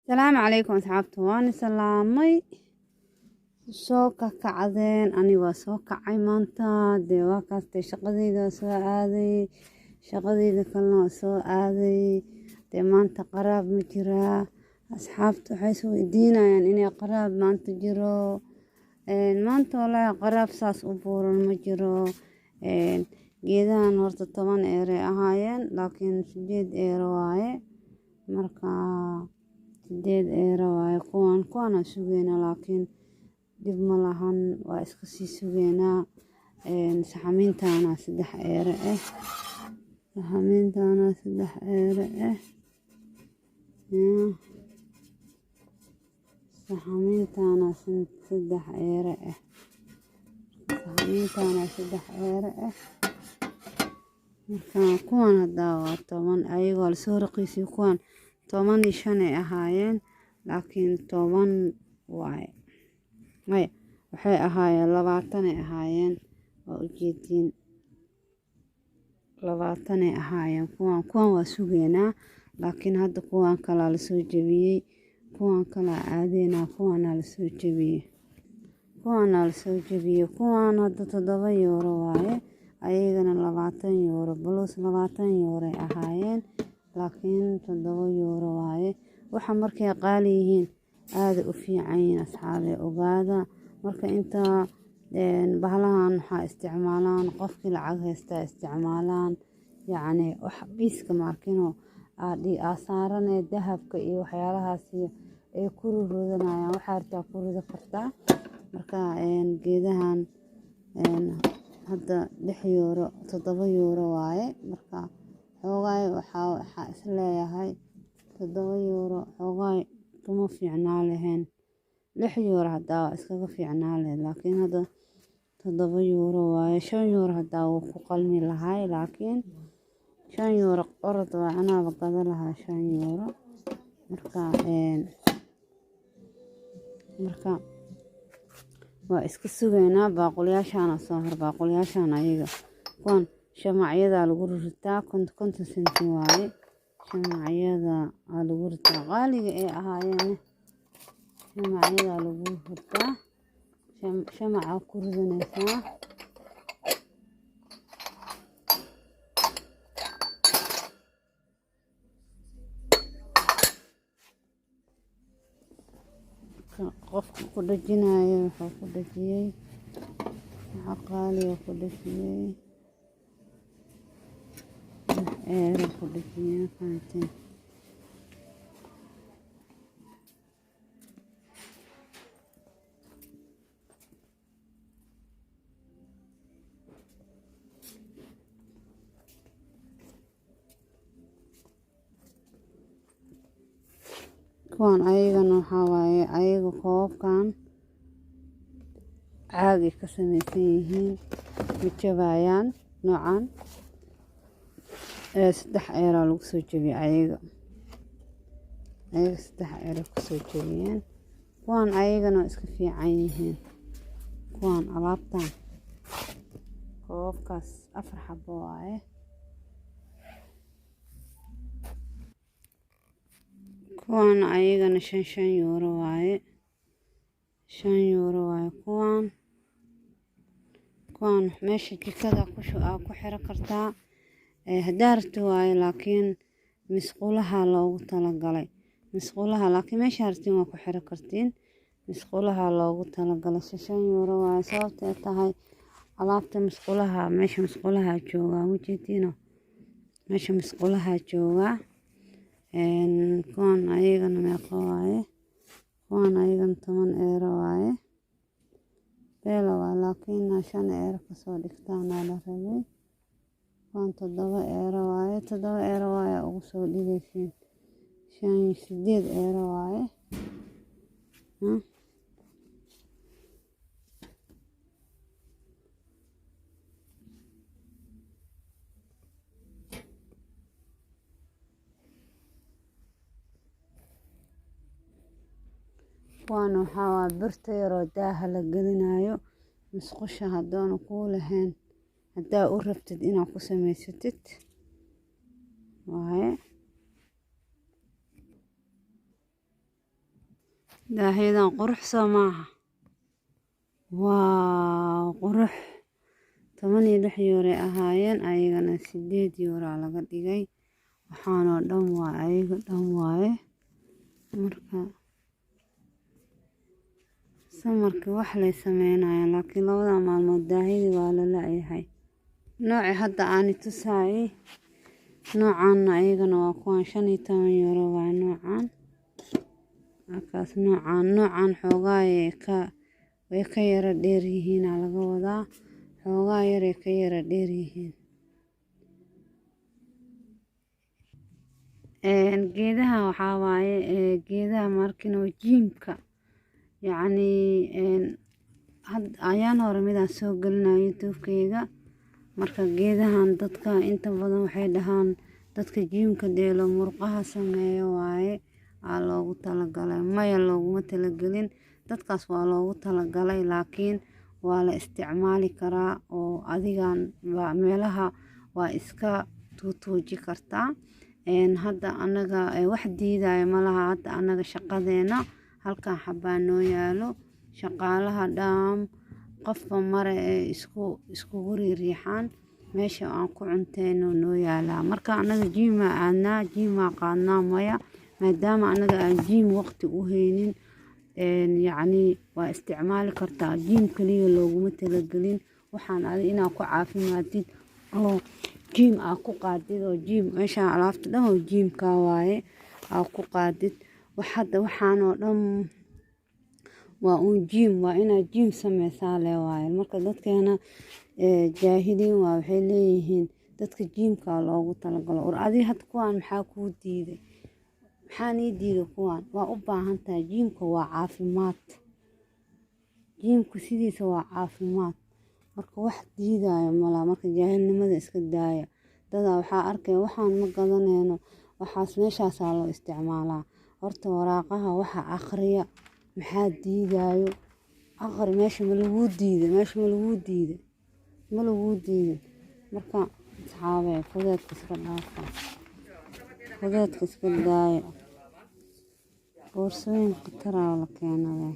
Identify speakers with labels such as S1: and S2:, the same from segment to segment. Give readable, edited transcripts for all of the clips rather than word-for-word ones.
S1: السلام عليكم أصحابتي وأنا سلامي soo kacadeen aniga soo kacay maanta dee waa kaastay shaqadayda soo aaday shaqadayda kalena waa soo aaday dee maanta qaraab ma jiraa asxaabta waxay soo weydiinayaan inay qaraab maanta jiro maanta wallaahi qaraab saas u buuran ma jiro geedahan horta 10 eero ahaayeen laakiin 8 eero waaye marka 8 eero waaye kuwan sugeena laakiin dib ma lahan waa iska sii sugeynaa saxamiintana 3 eero saxamiintana 3 eero saxamiintana 3 eero saxamiintana 3 eero marka kuwan hadda waa 10 ayagoo la soo raqiisay kuwan 15 ay ahaayeen laakiin 10 waaye waxay ahaayeen 20 ay ahaayeen oo ujeedin 20 ay ahaayeen kuwan waa sugeynaa laakiin hadda kuwan kala la soo jabiyay kuwan kala aadeena kuwan la soo jabiyay kuwan hadda 7 euro waaye ayagana 20 euro plus 20 euro ay ahaayeen laakiin 7 euro waaye waxa markay qaali yihiin aad u fiican yihiin asxaabe ogaada marka inta bahalahan waxa isticmaalaan qofkii lacag haysta isticmaalaan yacni wax biiska markino aadi asaaran dahabka iyo waxyaalahaas ay ku ruudanayaan waxa arta ku ruuda kartaa marka geedahan hadda 6 euro 7 euro waaye marka xoogay waxa isleeyahay 7 euro xoogay kuma fiicnaa lahayn 6 euro hadda iskaga fiicnaa lahayn laakiin hadda 7 euro waaye 5 euro hadda wuu ku qalmi lahaay laakiin 5 euro orod waa anaaba qada lahaa 5 euro marka waa iska sugeynaa baaquliyaashana soo har baaquliyaashana ayaga kuwan shamacyada lagu ritaa konton senti waaye shamacyada lagu ritaa qaaliga ee ahaayeen shamacyada lagu ritaa shamaca ku ridanaysaa qofka ku dhajinayo wuxuu ku dhajiyay waxa qaaliga ku dhajiyay ku dhajiyay qaantin kuwan ayagana waxa waaye ayaga koobkan caagi ka samaysan yihiin mijabayaan noocan 3 euro lagu soo jabiyay ayaga 3 euro ku soo jabiyeen kuwan ayagana iska fiican yihiin kuwan alaabtan koobkaas 4 xabo waaye kuwan ayagana 5 euro waaye 5 euro waaye kuwan meesha jikada ku xiro kartaa hadaartu waaye laakiin misqulaha loogu talagalay laakiin meesha hartiin waa ku xiro kartiin misqulaha loogu talagalay 5 euro waaye sababtoo tahay alaabta misqulaha meesha misqulaha jooga mujeedino meesha misqulaha jooga kuwan ayagana meeqa waaye kuwan ayagana 10 euro waaye beela waa laakiin 5 euro ka soo dhigtaan la rabay kuwan 7 euro waaye 7 euro waaye ugu soo dhigaysiin 8 euro waaye kuwan waxa waa birta yaro daaha la gelinayo musqusha hadoon ku lahayn hadaa u rabtid inaad ku samaysatid waaye daahyadaan qurux soo maaha. waa qurux 16 euros ahaayeen ayagana 8 euros laga dhigay. waxaanoo dhan waa ayaga dhan waaye. marka samarka wax lay sameynayaan laakiin labada maalmood daahidi waa la la'yahay. nooci hadda aan tusaay noocan ayagana waa kuwan 15 euros waa noocan. markaas noocan xoogaa way ka yara dheer yihiin laga wadaa. xoogaa yar ay ka yara dheer yihiin. geedaha waxaa waaye geedaha markino jiimka yacni ayaan hore midaan soo gelinayo youtube-kayga. marka geedahan dadka inta badan waxay dhahaan dadka jiimka dheelo murqaha sameeyo waaye aa loogu talagalay. maya looguma talagelin, dadkaas waa loogu talagalay laakiin waa la isticmaali karaa oo adigan meelaha waa iska tuutuuji kartaa. hadda anaga wax diidaya malaha. hadda anaga shaqadeena halkan xabaa noo yaalo. shaqaalaha dhaam qofba mare ee iskugu riixaan meesha aan ku cunteyno noo yaalaa. marka anaga jiima aadnaa jiima qaadnaa maya maadaama anaga aan jiim waqti u haynin. yacni waa isticmaali kartaa jiim kaliya looguma talagelin. waxaan adi inaa ku caafimaadid oo jiim aa ku qaadid oo jiim meeshaan alaabta dhan oo jiimka waaye aa ku qaadid. hadda waxaanoo dhan waa jiim waa inaad jiim sameysaa le waaye. marka dadkeena jaahiliin waa waxay leeyihiin dadka jiimka loogu talagalo. adi had kuwaan maxaa kuu diiday? maxaa nii diiday kuwaan? waa u baahan tahay jiimka waa caafimaad. jiimku sidiisa waa caafimaad. marka wax diidaayo malaha. marka jaahilnimada iska daaya. dadaa waxaa arkay waxaan ma gadaneyno waxaas meeshaasaa loo isticmaalaa. horta waraaqaha waxa akhriya maxaa diidaayo aqri. meesha ma laguu diiday? meesha ma laguu diiday? ma laguu diiday? marka asxaabey fudeedka iska dhaafa. fudeedka iska daaya. boorsooyin khatar ah la keenay.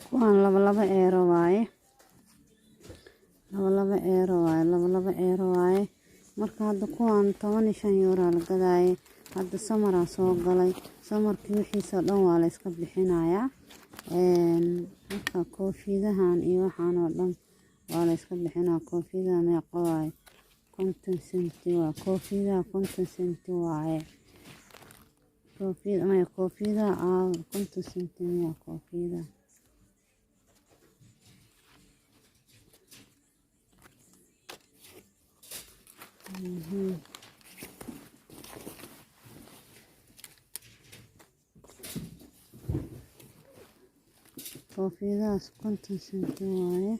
S1: kuwaan laba euro waaye. marka hadda kuwaan 15 euro la gadaaye. Hadda samaraa soo galay, samarkii wixiisa dhan waa la iska bixinayaa. Marka koofidahan iyo waxaan oo dhan waa la iska bixinaa. Koofida meeqa waaye 50 senti waa koofida 50 senti waaye. Koofida 50 senti waa koofida. Koofidaas 50 senti waaye.